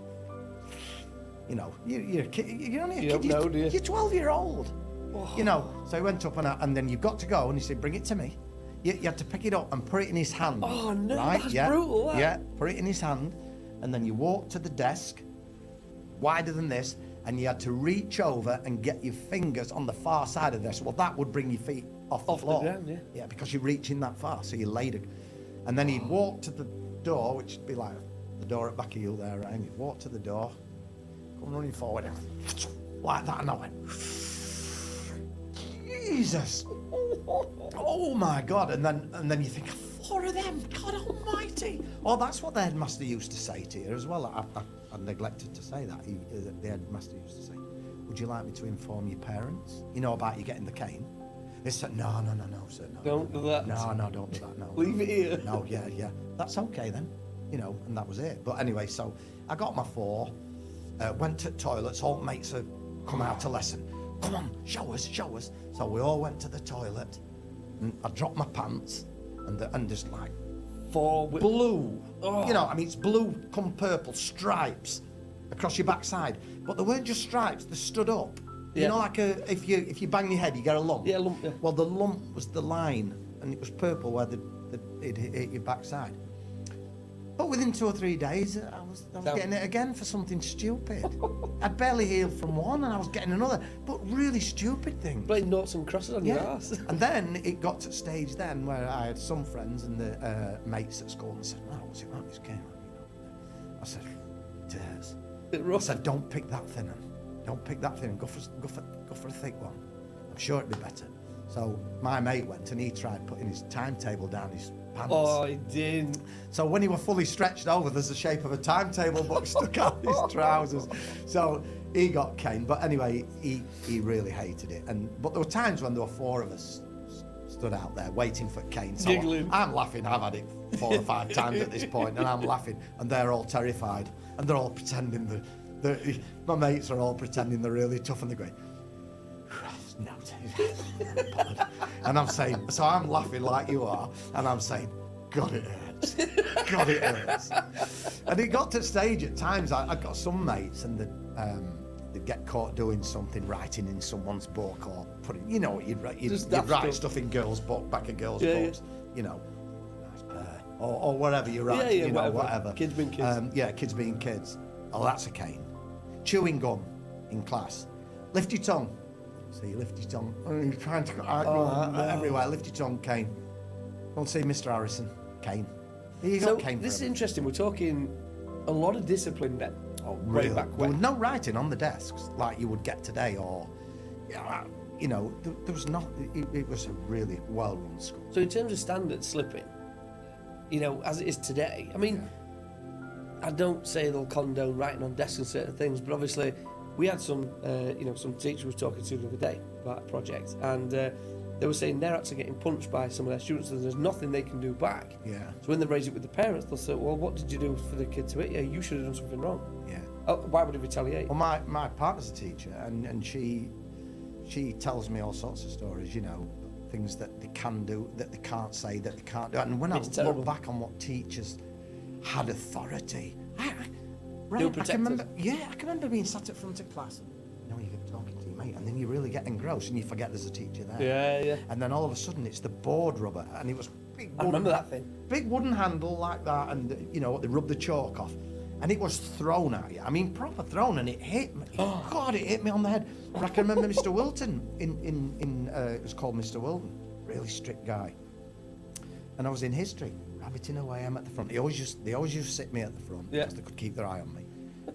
[SPEAKER 2] you know, you're a kid. You're only a
[SPEAKER 1] You
[SPEAKER 2] kid.
[SPEAKER 1] don't know, do you?
[SPEAKER 2] You're 12-year-old. You know. So he went up and then you've got to go, and he said, "Bring it to me." You had to pick it up and put it in his hand.
[SPEAKER 1] Oh, no,
[SPEAKER 2] right?
[SPEAKER 1] that's
[SPEAKER 2] yeah.
[SPEAKER 1] brutal, that.
[SPEAKER 2] Yeah. Put it in his hand, and then you walk to the desk, wider than this, and you had to reach over and get your fingers on the far side of this. Well, that would bring your feet off the floor.
[SPEAKER 1] ground, yeah.
[SPEAKER 2] Yeah, because you're reaching that far, so you laid it. And then he'd walk to the door, which would be like the door at back of you there, Ryan. He'd walk to the door, come running forward, like that, and I went, Jesus! Oh my God! And then you think, 4 of them, God Almighty! Oh, that's what the headmaster used to say to you as well. I neglected to say that. The headmaster used to say, "Would you like me to inform your parents? You know about you getting the cane?" They said, "No, sir, no.
[SPEAKER 1] Don't do that.
[SPEAKER 2] No, don't do that. No.
[SPEAKER 1] Leave it here.
[SPEAKER 2] No, yeah. That's okay then, you know." And that was it. But anyway, so I got my 4, went to toilets. All mates had come out to lesson. Come on, show us. So we all went to the toilet, and I dropped my pants, and just like blue.
[SPEAKER 1] Oh.
[SPEAKER 2] You know, I mean, it's blue come purple stripes across your backside, but they weren't just stripes; they stood up.
[SPEAKER 1] Yeah.
[SPEAKER 2] You know, like if you bang your head, you get a lump.
[SPEAKER 1] Yeah, lump, yeah.
[SPEAKER 2] Well, the lump was the line, and it was purple where it hit your backside. But within 2 or 3 days, I was getting it again for something stupid. I'd barely healed from one, and I was getting another, but really stupid things.
[SPEAKER 1] Playing noughts and crosses on your ass.
[SPEAKER 2] And then it got to a stage then where I had some friends and the mates at school and said, "Oh, what's it like this game?" I said, "It is." I said, "Don't pick that thin one. Don't pick that thin one. Go for a thick one. I'm sure it'd be better." So my mate went and he tried putting his timetable down his pants.
[SPEAKER 1] Oh, he didn't.
[SPEAKER 2] So when he was fully stretched over, there's the shape of a timetable book stuck out his trousers. So he got caned. But anyway, he really hated it. But there were times when there were 4 of us stood out there waiting for cane. So
[SPEAKER 1] Giggling.
[SPEAKER 2] I'm laughing. I've had it 4 or 5 times at this point, and I'm laughing, and they're all terrified, and they're all pretending my mates are all pretending they're really tough, and they're going, "No." And I'm saying, so I'm laughing like you are, and I'm saying, "God, it hurts. God, it hurts." And it got to the stage at times, I got some mates, and they'd get caught doing something, writing in someone's book, or putting, you know what you'd write, you'd write stuff in girls' book, back of girls' books, you know, "Nice pair," or whatever you write,
[SPEAKER 1] Yeah,
[SPEAKER 2] you know,
[SPEAKER 1] whatever. Kids being kids.
[SPEAKER 2] Kids being kids. Oh, that's a cane. Chewing gum in class. Lift your tongue. So you lift your tongue. And you're trying to everywhere. Lift your tongue, cane. Go and see Mr. Harrison. Cane. You got cane for
[SPEAKER 1] this is
[SPEAKER 2] him.
[SPEAKER 1] interesting. We're talking a lot of discipline then. Way back
[SPEAKER 2] There
[SPEAKER 1] when.
[SPEAKER 2] was no writing on the desks like you would get today, or, you know, there was not. It was a really well-run school.
[SPEAKER 1] So in terms of standard slipping, you know, as it is today, I mean, I don't say they'll condone writing on desks and certain things, but obviously we had some some teacher was talking to the other day about a project, and they were saying they're actually getting punched by some of their students, and there's nothing they can do back.
[SPEAKER 2] Yeah.
[SPEAKER 1] So when they raise it with the parents, they'll say, well, what did you do for the kid to hit you? You should have done something wrong.
[SPEAKER 2] Yeah.
[SPEAKER 1] Oh, why would he retaliate?
[SPEAKER 2] Well, my partner's a teacher, and she tells me all sorts of stories, things that they can do, that they can't say, that they can't do. And when
[SPEAKER 1] It's
[SPEAKER 2] I
[SPEAKER 1] terrible.
[SPEAKER 2] look back on what teachers had authority, I
[SPEAKER 1] protect
[SPEAKER 2] can remember,
[SPEAKER 1] us.
[SPEAKER 2] I can remember being sat at front of class, and you're talking to your mate, and then you really get engrossed, and you forget there's a teacher there.
[SPEAKER 1] Yeah.
[SPEAKER 2] And then all of a sudden, it's the board rubber, and it was big.
[SPEAKER 1] I remember that thing.
[SPEAKER 2] Big wooden handle like that, and they rub the chalk off, and it was thrown at you. I mean, proper thrown, and it hit me. Oh God, it hit me on the head. But I can remember Mr. Wilton it was called Mr. Wilton, really strict guy. And I was in history, rabbiting away. I'm at the front. They always used to sit me at the front because they could keep their eye on me.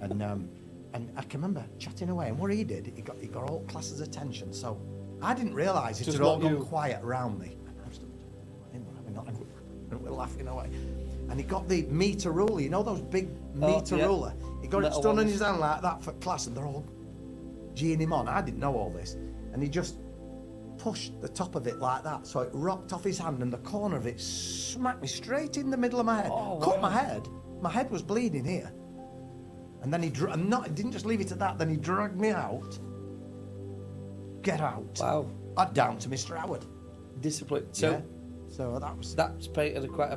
[SPEAKER 2] And I can remember chatting away. And what he did, he got all classes' attention. So I didn't realise it had all gone quiet around me. And I was we're laughing away. And he got the meter ruler, those big meter ruler. He got it stood in his hand like that for class, and they're all geeing him on. I didn't know all this. And he just pushed the top of it like that, so it rocked off his hand, and the corner of it smacked me straight in the middle of my head. Cut my head. My head was bleeding here. And then he didn't just leave it at that, then he dragged me out. Get out.
[SPEAKER 1] Wow.
[SPEAKER 2] Down to Mr. Howard.
[SPEAKER 1] Discipline. So
[SPEAKER 2] that's
[SPEAKER 1] painted quite a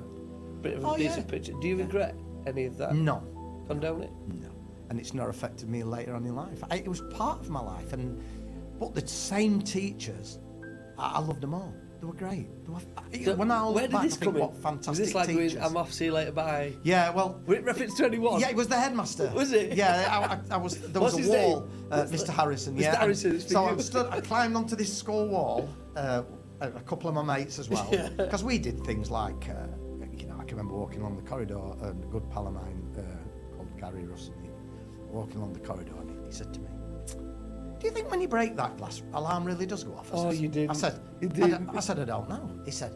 [SPEAKER 1] bit of a decent picture. Do you regret any of that?
[SPEAKER 2] No.
[SPEAKER 1] Condone it?
[SPEAKER 2] No. And it's not affected me later on in life. It was part of my life, but the same teachers, I loved them all. They were great.
[SPEAKER 1] Where did this come in?
[SPEAKER 2] What fantastic
[SPEAKER 1] was this like
[SPEAKER 2] teachers.
[SPEAKER 1] I'm off, see you later, bye?
[SPEAKER 2] Yeah, well...
[SPEAKER 1] Were it reference to anyone?
[SPEAKER 2] Yeah, it was the headmaster.
[SPEAKER 1] Was it?
[SPEAKER 2] Yeah, I was. There was
[SPEAKER 1] What's
[SPEAKER 2] a
[SPEAKER 1] his
[SPEAKER 2] wall,
[SPEAKER 1] name?
[SPEAKER 2] Mr. Harrison.
[SPEAKER 1] Mr.
[SPEAKER 2] Yeah.
[SPEAKER 1] Harrison, it's for
[SPEAKER 2] So
[SPEAKER 1] you.
[SPEAKER 2] I climbed onto this school wall. A couple of my mates as well, because we did things like, I can remember walking along the corridor, and a good pal of mine called Gary Russell, walking along the corridor, and he said to me, "Do you think when you break that glass, alarm really does go off?"
[SPEAKER 1] You did.
[SPEAKER 2] I said,
[SPEAKER 1] You did.
[SPEAKER 2] I said, I don't know. He said,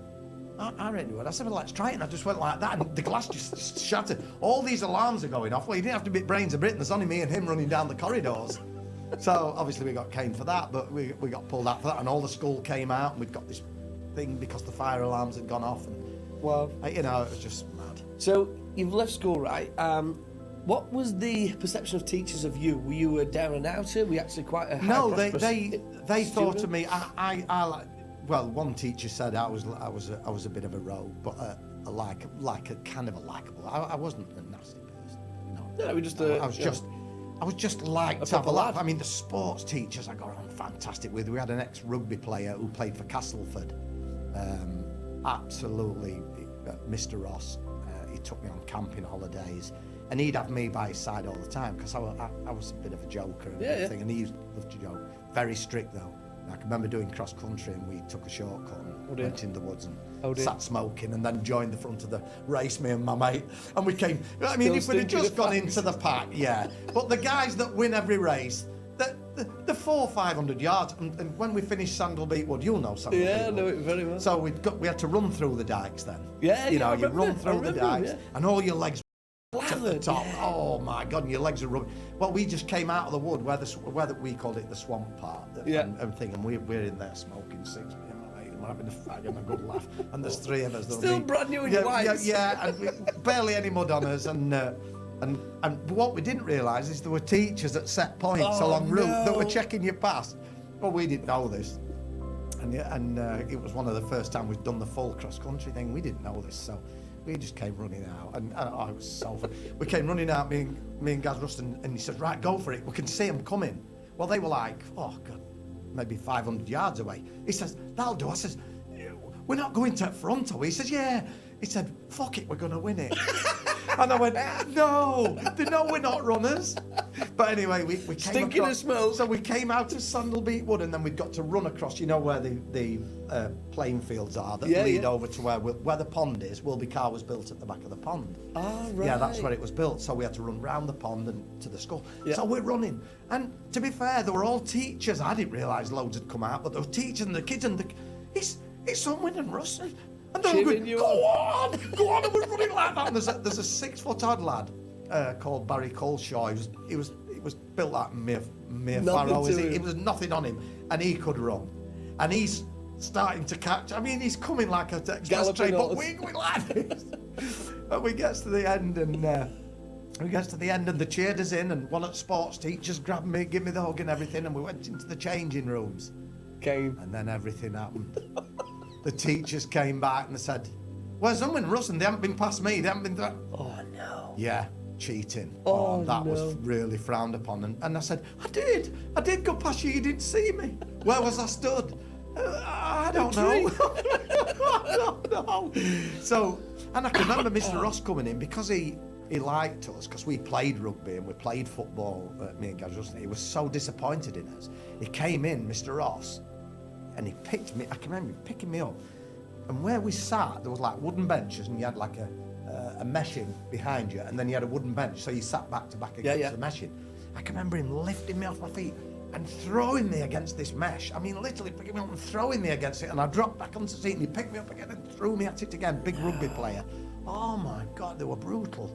[SPEAKER 2] I reckon you would. I said, well, let's try it. And I just went like that, and the glass just shattered. All these alarms are going off. Well, you didn't have to be brains of Britain. There's only me and him running down the corridors. So obviously we got caned for that, but we got pulled out for that, and all the school came out, and we'd got this thing because the fire alarms had gone off, and
[SPEAKER 1] Well,
[SPEAKER 2] it was just mad.
[SPEAKER 1] So you've left school, right? What was the perception of teachers of you? Were you a down and outer? Were you actually quite a high prosperous
[SPEAKER 2] they thought
[SPEAKER 1] student?
[SPEAKER 2] of me. Well, one teacher said I was a bit of a rogue, but like a kind of a likable. I wasn't a nasty person. No,
[SPEAKER 1] we just.
[SPEAKER 2] I was just like
[SPEAKER 1] a
[SPEAKER 2] to have a
[SPEAKER 1] proper
[SPEAKER 2] laugh.
[SPEAKER 1] lad.
[SPEAKER 2] I mean, the sports teachers I got on fantastic with. We had an ex-rugby player who played for Castleford. Absolutely, Mr. Ross. He took me on camping holidays, and he'd have me by his side all the time because I was a bit of a joker and everything, and he loved to joke. Very strict though. I can remember doing cross country, and we took a shortcut and went in the woods and sat smoking, and then joined the front of the race, me and my mate, and we came. I mean, if we'd have just gone into the pack, but the guys that win every race, the 400 or 500 yards, and when we finished Sandalbeat Wood, you'll know Sandalbeat Wood.
[SPEAKER 1] Yeah, I know it very well.
[SPEAKER 2] So we had to run through the dikes then.
[SPEAKER 1] Yeah,
[SPEAKER 2] you
[SPEAKER 1] I
[SPEAKER 2] run through the dikes, and all your legs at the top.
[SPEAKER 1] Yeah.
[SPEAKER 2] Oh my God, and your legs are rubbing. Well, we just came out of the wood where we called it the swamp part, and we're in there smoking six, me and my mate, and we're having a fag and a good laugh, and there's three of us.
[SPEAKER 1] Still brand new in your whites.
[SPEAKER 2] and barely any mud on us, and what we didn't realise is there were teachers at set points along route that were checking your pass. Well, we didn't know this, and it was one of the first time we'd done the full cross country thing. We didn't know this, so we just came running out, and it was so fun. We came running out, me and Gaz Ruston, and he said, "Right, go for it. We can see them coming." Well, they were like, oh God, maybe 500 yards away. He says, "That'll do." I says, "We're not going to front, are we?" He says, "Yeah." He said, "Fuck it, we're going to win it." And I went, "No, they know we're not runners." But anyway, we came
[SPEAKER 1] Stinking
[SPEAKER 2] across,
[SPEAKER 1] of smoke.
[SPEAKER 2] So we came out of Sandalbeat Wood, and then we'd got to run across, where the playing fields are that lead over to where the pond is. Wilby Car was built at the back of the pond.
[SPEAKER 1] Ah, right.
[SPEAKER 2] Yeah, that's where it was built. So we had to run round the pond and to the school.
[SPEAKER 1] Yeah.
[SPEAKER 2] So we're running. And to be fair, they were all teachers. I didn't realise loads had come out, but there were teachers and the kids and it's Unwin and Russ. And they were going, go on, and we're running like that. And there's a 6 foot odd lad called Barry Coleshaw. He was was built like mere
[SPEAKER 1] Nothing
[SPEAKER 2] Pharaoh.
[SPEAKER 1] to him.
[SPEAKER 2] It was nothing on him, and he could run, and he's starting to catch. I mean, he's coming like a express train, but we're going like this. And we gets to the end, and the cheerleaders in, and one of the sports teachers grabbed me, give me the hug and everything, and we went into the changing rooms. And then everything happened. The teachers came back and they said, "Where's them in Russ? And they haven't been past me. They haven't been."
[SPEAKER 1] Oh no.
[SPEAKER 2] Yeah, cheating.
[SPEAKER 1] Oh,
[SPEAKER 2] that
[SPEAKER 1] no.
[SPEAKER 2] was really frowned upon. And I said, I did go past you. You didn't see me. Where was I stood? I don't know. I don't know. So, and I can remember Mr. Ross coming in because he liked us, because we played rugby and we played football, me and Gaz Russell. He was so disappointed in us. He came in, Mr. Ross, and he picked me. I can remember him picking me up. And where we sat, there was like wooden benches, and you had like a meshing behind you, and then you had a wooden bench, so you sat back to back against the meshing. I can remember him lifting me off my feet and throwing me against this mesh. I mean, literally picking me up and throwing me against it, and I dropped back onto the seat, and he picked me up again and threw me at it again. Big rugby player. Oh my God, they were brutal,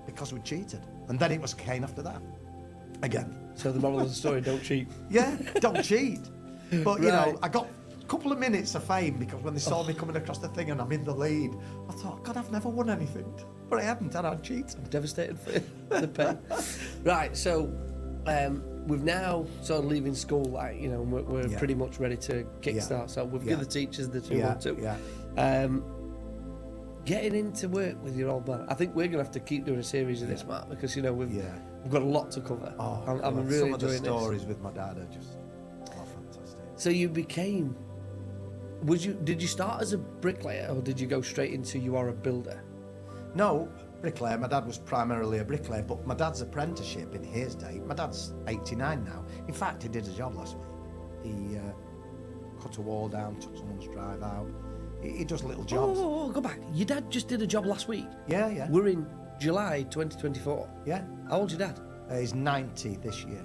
[SPEAKER 2] because we cheated. And then it was Kane after that, again.
[SPEAKER 1] So the moral of the story: don't cheat.
[SPEAKER 2] Yeah, don't cheat. But you
[SPEAKER 1] Right.
[SPEAKER 2] know, I got a couple of minutes of fame because when they saw me coming across the thing and I'm in the lead, I thought, God, I've never won anything. But I hadn't, and I'd cheated.
[SPEAKER 1] Devastated for the pain. Right, so we've now sort of leaving school, like, you know, we're pretty much ready to kickstart. So we've given the teachers the 2-1-2. Getting into work with your old man, I think we're going to have to keep doing a series of this, Mark, because, you know, we've got a lot to cover.
[SPEAKER 2] Oh,
[SPEAKER 1] I'm really
[SPEAKER 2] some of the
[SPEAKER 1] enjoying
[SPEAKER 2] stories
[SPEAKER 1] this.
[SPEAKER 2] with my dad are just fantastic.
[SPEAKER 1] So you became, did you start as a bricklayer, or did you go straight into you are a builder?
[SPEAKER 2] No, bricklayer. My dad was primarily a bricklayer, but my dad's apprenticeship in his day, my dad's 89 now. In fact, he did a job last week. He cut a wall down, took someone's drive out. He does little jobs.
[SPEAKER 1] Oh, go back. Your dad just did a job last week.
[SPEAKER 2] Yeah.
[SPEAKER 1] We're in July 2024.
[SPEAKER 2] Yeah.
[SPEAKER 1] How old's your dad?
[SPEAKER 2] He's 90 this year.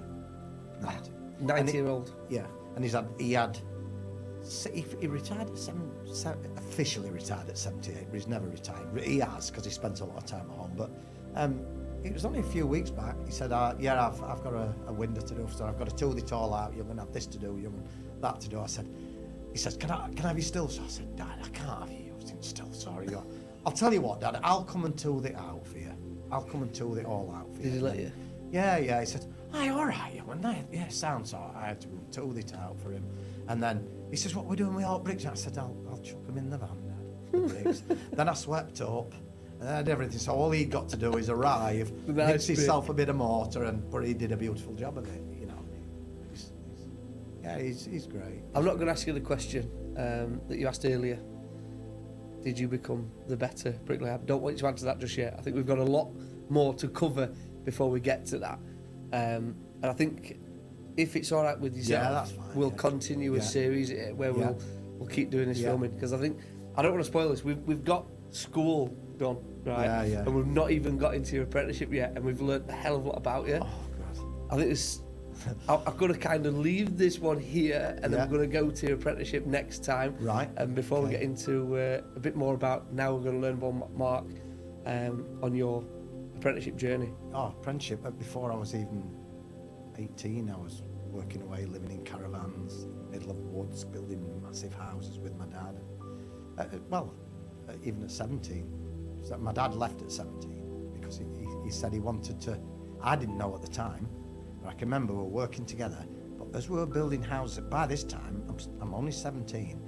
[SPEAKER 2] 90.
[SPEAKER 1] 90-year-old.
[SPEAKER 2] Yeah, and he retired at officially retired at 78, but he's never retired. He has, because he spent a lot of time at home. But it was only a few weeks back. He said, I've got a window to do, so I've got to tool it all out. You're going to have this to do, you're going to have that to do. He says, can I have you still? So I said, Dad, I can't have you using still, sorry. I'll tell you what, Dad, I'll come and tool it out for you. I'll come and tool it all out for you.
[SPEAKER 1] Did he let you?
[SPEAKER 2] Yeah. He said, aye, all right. I went, yeah, sounds all right. I had to tool it out for him. And then he says, what we're doing with all bricks? I said, I'll chuck them in the van, Dad, the bricks. Then I swept up and I did everything. So all he got to do is arrive, mix himself a bit of mortar, but he did a beautiful job of it, you know. He's great.
[SPEAKER 1] I'm not going to ask you the question that you asked earlier. Did you become the better bricklayer? I don't want you to answer that just yet. I think we've got a lot more to cover before we get to that. And I think if it's all right with yourself,
[SPEAKER 2] that's fine,
[SPEAKER 1] we'll continue a series where we'll keep doing this filming, because I think, I don't want to spoil this, we've got school done, right? And we've not even got into your apprenticeship yet, and we've learned a hell of a lot about you.
[SPEAKER 2] Oh, God.
[SPEAKER 1] I think this, I've got to kind of leave this one here, and then we're going to go to your apprenticeship next time.
[SPEAKER 2] Right.
[SPEAKER 1] And before we get into a bit more about, now we're going to learn about Mark on your apprenticeship journey.
[SPEAKER 2] Oh, apprenticeship. Before I was even 18, I was working away, living in caravans, middle of woods, building massive houses with my dad. Even at 17. So my dad left at 17 because he said he wanted to. I didn't know at the time, but I can remember we were working together. But as we were building houses, by this time, I'm only 17,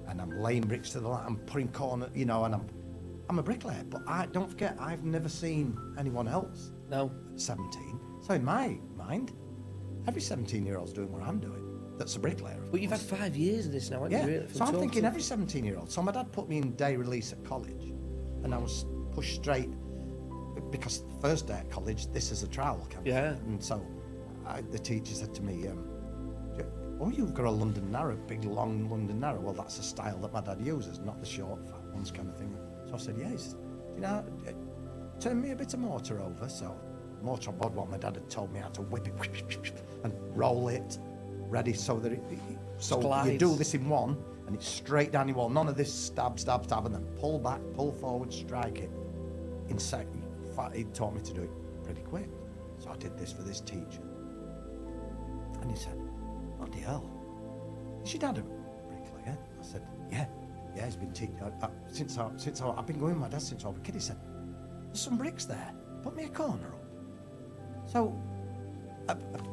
[SPEAKER 2] and I'm laying bricks to the line, I'm putting corner, you know, and I'm a bricklayer. But don't forget, I've never seen anyone else.
[SPEAKER 1] No.
[SPEAKER 2] At 17. So in my mind, every 17-year-old's doing what I'm doing. That's a bricklayer.
[SPEAKER 1] But you've had 5 years of this now, haven't you? Really?
[SPEAKER 2] So I'm thinking every 17-year-old. So my dad put me in day release at college, and I was pushed straight, because the first day at college, this is a trial camp.
[SPEAKER 1] Yeah.
[SPEAKER 2] And so the teacher said to me, you've got a London Narrow, big long London Narrow. Well, that's a style that my dad uses, not the short fat ones kind of thing. So I said, yes. You know, turn me a bit of mortar over. So mortar on board, what my dad had told me how to whip it and roll it, ready so that you do this in one, and it's straight down your wall. None of this stab, and then pull back, pull forward, strike it. In fact, he taught me to do it pretty quick. So I did this for this teacher. And he said, bloody hell, is your dad a bricklayer? I said, yeah, he's been teaching, I've been going with my dad since I was a kid. He said, there's some bricks there, put me a corner up. So,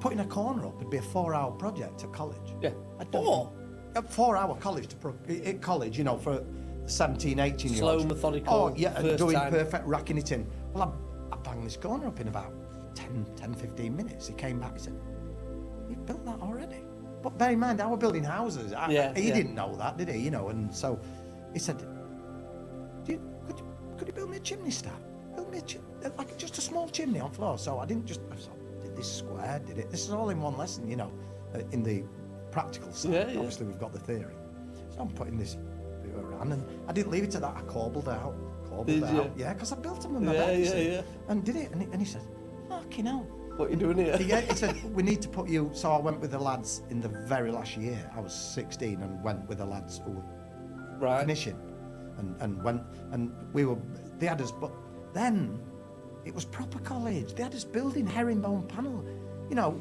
[SPEAKER 2] putting a corner up would be a 4-hour project at college.
[SPEAKER 1] Yeah.
[SPEAKER 2] A 4-hour college at college, you know, for 17, 18 year olds.
[SPEAKER 1] Slow, methodical.
[SPEAKER 2] Oh, yeah, and doing
[SPEAKER 1] time.
[SPEAKER 2] perfect, racking it in. Well, I banged this corner up in about 10, 15 minutes. He came back and said, you've built that already? But bear in mind, I was building houses. He didn't know that, did he? You know, and so he said, could you build me a chimney stack? Build me like just a small chimney on floor. So I did this square, did it. This is all in one lesson, you know, in the practical side.
[SPEAKER 1] Yeah.
[SPEAKER 2] Obviously, we've got the theory. So I'm putting this bit around, and I didn't leave it to that. I cobbled out. Yeah, because I built them with my dad.
[SPEAKER 1] Yeah.
[SPEAKER 2] And did it, and he said, fucking hell.
[SPEAKER 1] What are you doing here?
[SPEAKER 2] He said, we need to put you. So I went with the lads in the very last year. I was 16 and went with the lads who were finishing, and went, and they had us, but then it was proper college. They had us building herringbone panel, you know,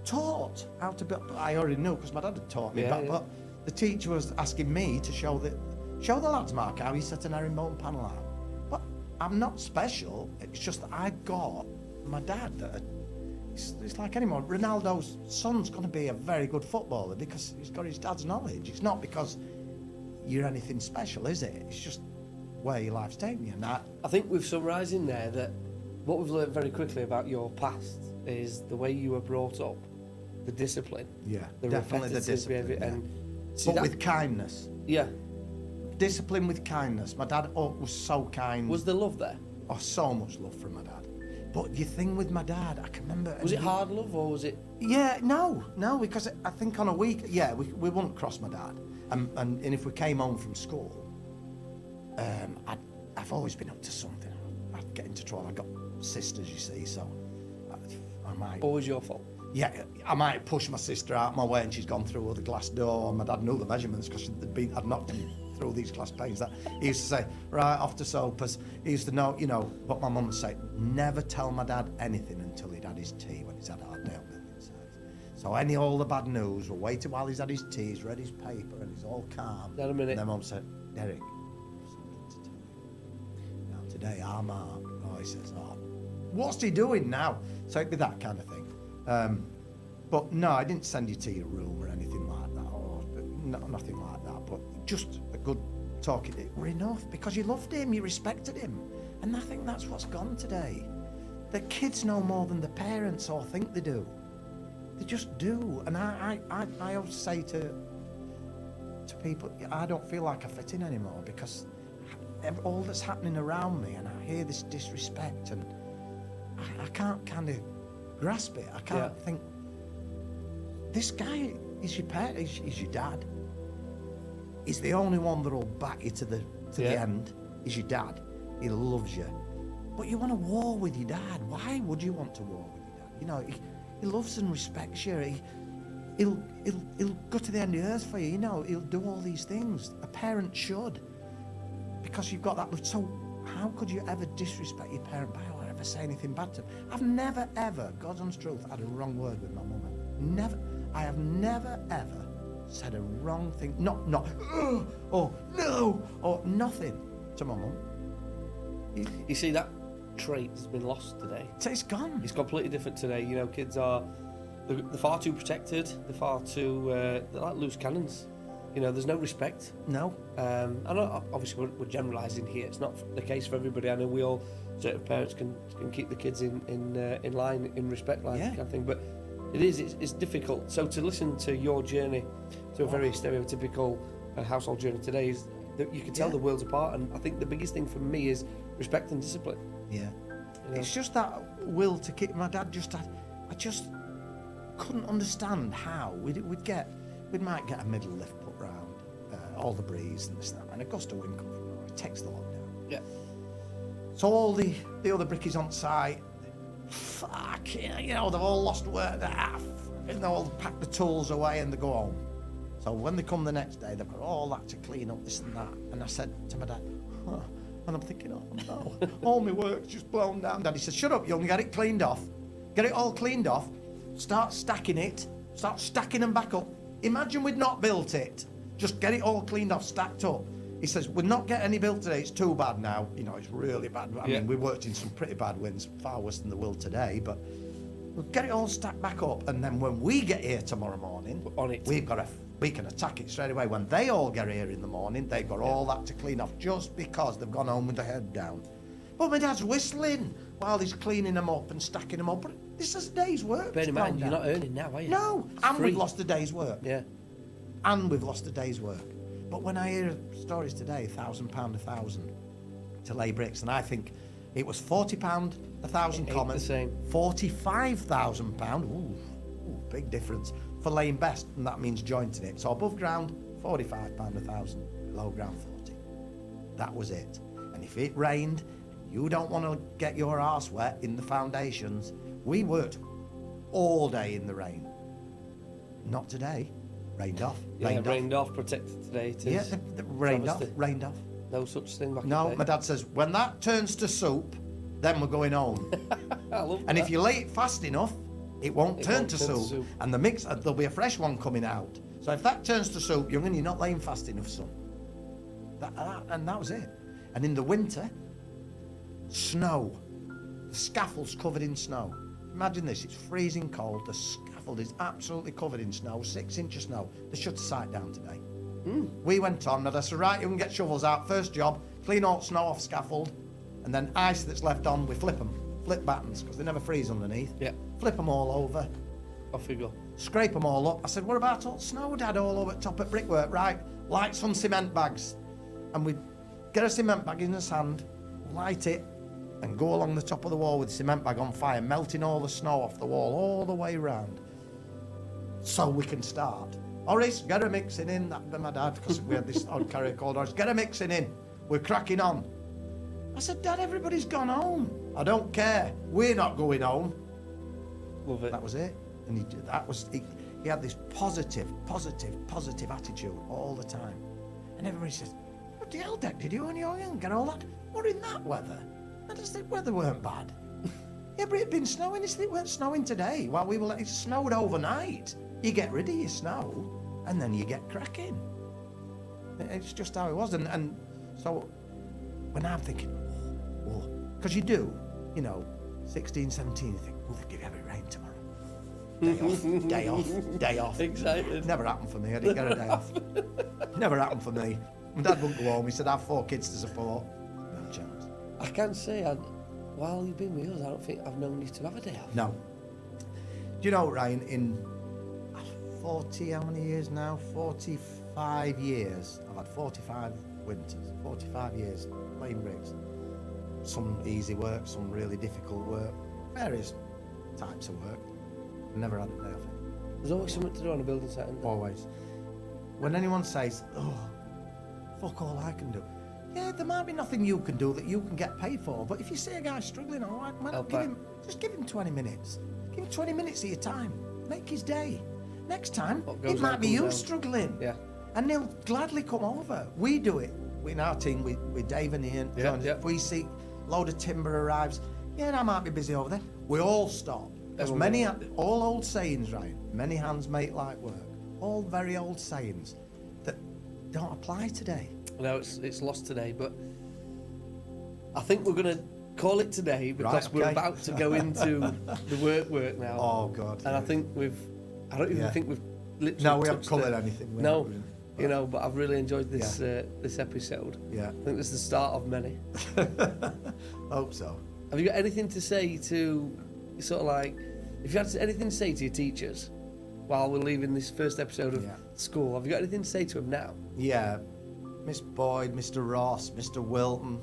[SPEAKER 2] taught how to build. I already knew because my dad had taught me, but the teacher was asking me to show the lads, Mark, how you set an herringbone panel out. But I'm not special. It's just that I got my dad that. It's like anyone. Ronaldo's son's going to be a very good footballer because he's got his dad's knowledge. It's not because you're anything special, is it? It's just where your life's taking you.
[SPEAKER 1] I think we've summarised in there that what we've learned very quickly about your past is the way you were brought up, the discipline.
[SPEAKER 2] Yeah,
[SPEAKER 1] the
[SPEAKER 2] definitely the discipline.
[SPEAKER 1] Behaviour,
[SPEAKER 2] yeah.
[SPEAKER 1] and
[SPEAKER 2] but with kindness.
[SPEAKER 1] Yeah.
[SPEAKER 2] Discipline with kindness. My dad was so kind.
[SPEAKER 1] Was there love there?
[SPEAKER 2] Oh, so much love from my dad. But the thing with my dad, I can remember...
[SPEAKER 1] Was it hard love or was it...
[SPEAKER 2] Yeah, no, because I think on a week, we wouldn't cross my dad. And if we came home from school, I've always been up to something. I'd get into trouble. I've got sisters, you see, so I might...
[SPEAKER 1] Always your fault?
[SPEAKER 2] Yeah, I might push my sister out my way and she's gone through the glass door. And my dad knew the measurements because I'd knocked him through these glass panes. He used to say, right, off to Soapers. He used to know, you know, but my mum would say, never tell my dad anything until he'd had his tea when he's had our day on building sites. So all the bad news, we'll wait while he's had his tea, he's read his paper and he's all calm.
[SPEAKER 1] Not a minute.
[SPEAKER 2] And then mum said, Derek, I've something to tell you. Now today, our Mark, he says, what's he doing now? So it'd be that kind of thing. But no, I didn't send you to your room or anything like that, or nothing like that. But just a good talking. It were enough because you loved him, you respected him, and I think that's what's gone today. The kids know more than the parents all think they do. They just do, and I always say to people, I don't feel like I fit in anymore because all that's happening around me, and I hear this disrespect, and I can't kind of grasp it. I can't think. This guy is your parent, is your dad. He's the only one that'll back you to the end. Is your dad. He loves you. But you want to war with your dad. Why would you want to war with your dad? You know, he loves and respects you. He'll go to the end of the earth for you. You know, he'll do all these things. A parent should. Because you've got that. So how could you ever disrespect your parent by or ever say anything bad to him? I've never, ever, God's honest truth, had a wrong word with my mum. Never. I have never, ever said a wrong thing. Not, or no, or nothing to my mum.
[SPEAKER 1] You see, that trait has been lost today.
[SPEAKER 2] It's gone.
[SPEAKER 1] It's completely different today. You know, kids they're far too protected. They're far too, they're like loose cannons. You know, there's no respect.
[SPEAKER 2] No.
[SPEAKER 1] And obviously we're generalising here. It's not the case for everybody. I know certain parents can keep the kids in line, in respect line, kind of thing. But it's difficult. So to listen to your journey to a very stereotypical household journey today is that you can tell the worlds apart. And I think the biggest thing for me is respect and discipline.
[SPEAKER 2] Yeah.
[SPEAKER 1] You know?
[SPEAKER 2] It's just that will to keep my dad I just couldn't understand how we might get a middle lift put round all the breeze and this and that, and a gust of wind come from it takes the lot down.
[SPEAKER 1] Yeah.
[SPEAKER 2] So all the other brickies on site, you know, they've all lost work, they all pack the tools away and they go home. So when they come the next day, they've got all that to clean up, this and that. And I said to my dad, and I'm thinking, oh no, all my work's just blown down. Daddy said, shut up, young, get it cleaned off. get it all cleaned off, start stacking them back up. Imagine we'd not built it. Just get it all cleaned off, stacked up. He says, we're not getting any built today, it's too bad now. You know, it's really bad. I mean, we worked in some pretty bad winds, far worse than the will today, but we'll get it all stacked back up, and then when we get here tomorrow morning, we can attack it straight away. When they all get here in the morning, they've got all that to clean off just because they've gone home with their head down. But my dad's whistling while he's cleaning them up and stacking them up. But this is a day's work.
[SPEAKER 1] Bear in mind, you're not earning now, are you?
[SPEAKER 2] No, and we've lost a day's work.
[SPEAKER 1] Yeah.
[SPEAKER 2] And we've lost a day's work. But when I hear stories today, £1,000 1,000 to lay bricks, and I think it was £40 1,000 common, £45,000. Ooh, big difference for laying best, and that means jointing it. So above ground, £45 1,000, below ground 40. That was it. And if it rained, you don't want to get your arse wet in the foundations. We worked all day in the rain. Not today. Rained off.
[SPEAKER 1] Rained off, protected today.
[SPEAKER 2] Yeah, rained off.
[SPEAKER 1] No such thing back
[SPEAKER 2] No, my dad says, when that turns to soup, then we're going home.
[SPEAKER 1] I love
[SPEAKER 2] and
[SPEAKER 1] that.
[SPEAKER 2] if you lay it fast enough, it won't turn to soup. And the mix, there'll be a fresh one coming out. So if that turns to soup, young'un, you're not laying fast enough, son. And that was it. And in the winter, snow. The scaffold's covered in snow. Imagine this, it's freezing cold. The scaffold is absolutely covered in snow, 6 inches of snow. They shut the site down today. We went on, and I said, right, you can get shovels out. First job, clean all snow off scaffold, and then ice that's left on, we flip battens, because they never freeze underneath.
[SPEAKER 1] Yeah.
[SPEAKER 2] Flip them all over.
[SPEAKER 1] Off we go.
[SPEAKER 2] Scrape them all up. I said, what about all snow, Dad, all over top at brickwork? Right, light some cement bags. And we get a cement bag in his hand, light it, and go along the top of the wall with the cement bag on fire, melting all the snow off the wall all the way round, so we can start. Horace, get a mixing in. That'd be my dad, because we had this odd carrier called Horace. Get a mixing in. We're cracking on. I said, Dad, everybody's gone home. I don't care. We're not going home.
[SPEAKER 1] Love it.
[SPEAKER 2] That was it. And he had this positive attitude all the time. And everybody says, what the hell, Dad, did you and your young get all that? What in that weather? I just think weather weren't bad. Yeah, but it had been snowing. It weren't snowing today. While we were, it snowed overnight. You get rid of your snow, and then you get cracking. It's just how it was. And so when I'm thinking, because you do, 16, 17, you think, they'll give you heavy rain tomorrow. Day off.
[SPEAKER 1] Excited.
[SPEAKER 2] Never happened for me. I didn't get a day off. Never happened for me. My dad wouldn't go home. He said, I have 4 kids to support. No chance.
[SPEAKER 1] I can say, while you've been with us, I don't think I've known you to have a day off.
[SPEAKER 2] No. Do you know, Ryan, in 40, how many years now? 45 years. I've had 45 winters, 45 years laying bricks. Some easy work, some really difficult work, various types of work. Never had a day off.
[SPEAKER 1] There's always something to do on a building site, isn't there?
[SPEAKER 2] Always. When anyone says, fuck all I can do. Yeah, there might be nothing you can do that you can get paid for, but if you see a guy struggling, all right, just give him 20 minutes. Give him 20 minutes of your time. Make his day. Next time, it might be you struggling.
[SPEAKER 1] Yeah.
[SPEAKER 2] And they'll gladly come over. We do it. In our team, with Dave and Ian. If we see a load of timber arrives, I might be busy over there. We all stop. All old sayings, right? Many hands make light work. All very old sayings that don't apply today.
[SPEAKER 1] No, it's lost today, but I think we're going to call it today because we're about to go into the work now.
[SPEAKER 2] Oh, God.
[SPEAKER 1] And I think I don't even think we've literally
[SPEAKER 2] No, we haven't covered anything.
[SPEAKER 1] But I've really enjoyed this this episode.
[SPEAKER 2] Yeah.
[SPEAKER 1] I think this is the start of many.
[SPEAKER 2] Hope so.
[SPEAKER 1] Have you got anything to say to, sort of like, if you had anything to say to your teachers while we're leaving this first episode of school, have you got anything to say to them now?
[SPEAKER 2] Yeah. Miss Boyd, Mr. Ross, Mr. Wilton,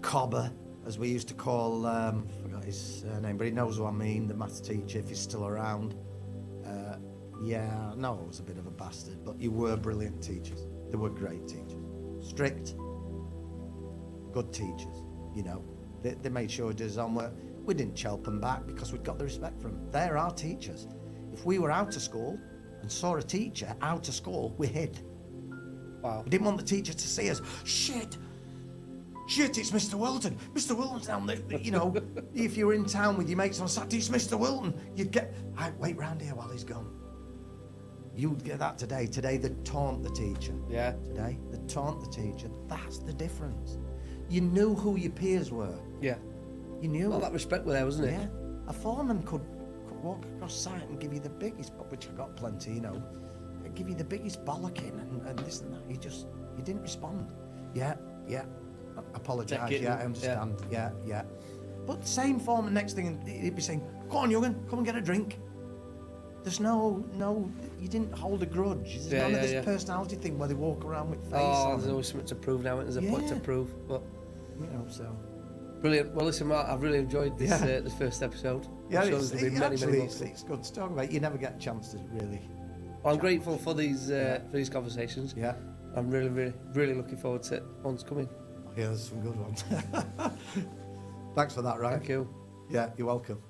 [SPEAKER 2] Cobber, as we used to call, I forgot his name, but he knows who I mean, the maths teacher, if he's still around. I was a bit of a bastard, but you were brilliant teachers. They were great teachers. Strict, good teachers, They made sure we did his homework. We didn't chelp them back because we'd got the respect for them. They're our teachers. If we were out of school and saw a teacher out of school, we hid.
[SPEAKER 1] Wow.
[SPEAKER 2] We didn't want the teacher to see us. Shit, shit, it's Mr. Wilton. Mr. Wilton's down there. You know, if you're in town with your mates on Saturday, it's Mr. Wilton. You'd get, wait round here while he's gone. You'd get that today. Today, they taunt the teacher.
[SPEAKER 1] Yeah.
[SPEAKER 2] Today, they taunt the teacher. That's the difference. You knew who your peers were.
[SPEAKER 1] Yeah.
[SPEAKER 2] You knew.
[SPEAKER 1] Well, that respect was there, wasn't it?
[SPEAKER 2] Yeah. A foreman could walk across site and give you the biggest, which I got plenty, you know, give you the biggest bollocking and this and that. You didn't respond. Yeah. Apologise. Yeah, I understand. Yeah. But same foreman, next thing, he'd be saying, "Go on, young'un, come and get a drink." There's no, you didn't hold a grudge. There's none of this personality thing where they walk around with face on.
[SPEAKER 1] There's always something to prove now, there's a point to prove. But,
[SPEAKER 2] you know, so.
[SPEAKER 1] Brilliant. Well, listen, Mark, I've really enjoyed this this first episode.
[SPEAKER 2] Yeah,
[SPEAKER 1] I'm sure
[SPEAKER 2] it's good to talk about. You never get a chance to really.
[SPEAKER 1] Well, I'm grateful for these conversations.
[SPEAKER 2] Yeah.
[SPEAKER 1] I'm really looking forward to ones coming.
[SPEAKER 2] Yeah, there's some good ones. Thanks for that, Ryan.
[SPEAKER 1] Thank you.
[SPEAKER 2] Yeah, you're welcome.